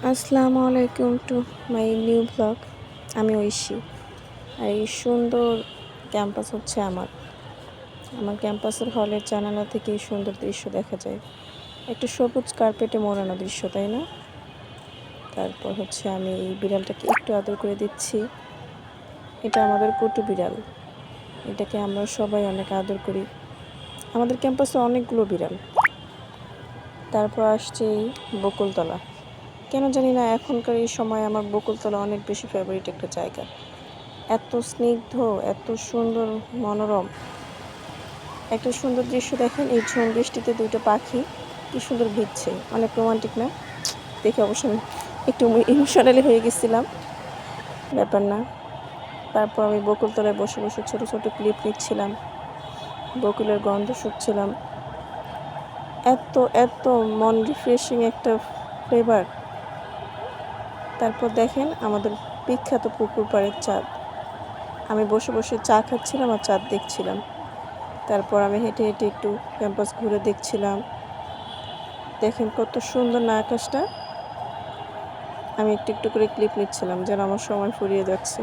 আসসালামু আলাইকুম to my new blog. আমি ঐশী। আর এই সুন্দর ক্যাম্পাস হচ্ছে আমার ক্যাম্পাসের হলের জানালা থেকে এই সুন্দর দৃশ্য দেখা যায়। একটা সবুজ কার্পেটে মোড়ানো দৃশ্য, তাই না? তারপর হচ্ছে আমি এই বিড়ালটাকে একটু আদর করে দিচ্ছি। এটা আমাদের কুটু বিড়াল। এটাকে আমরা সবাই অনেক আদর করি। আমাদের ক্যাম্পাসে অনেকগুলো বিড়াল। তারপর আসছে এই বকুলতলা। কেন জানি না এখনকার এই সময় আমার বকুলতলা অনেক বেশি ফেভারিট একটা জায়গা। এত স্নিগ্ধ, এত সুন্দর, মনোরম একটা সুন্দর দৃশ্য। দেখেন এই ঝুম বৃষ্টিতে দুটো পাখি কি সুন্দর ভিজছে, অনেক রোমান্টিক না? দেখে অবশ্য আমি একটু ইমোশনালি হয়ে গেছিলাম, ব্যাপার না। তারপর আমি বকুলতলায় বসে বসে ছোট ছোট ক্লিপ নিচ্ছিলাম, বকুলের গন্ধ শুকছিলাম। এত এত মন রিফ্রেশিং একটা ফ্লেভার। তারপর দেখেন আমাদের বিখ্যাত পুকুর পাড়ের চাঁদ। আমি বসে বসে চা খাচ্ছিলাম আর চাঁদ দেখছিলাম। তারপর আমি হেঁটে হেঁটে একটু ক্যাম্পাস ঘুরে দেখছিলাম। দেখেন কত সুন্দর না আকাশটা। আমি একটু একটু করে ক্লিপ নিচ্ছিলাম যেন আমার সময় ফুরিয়ে যাচ্ছে।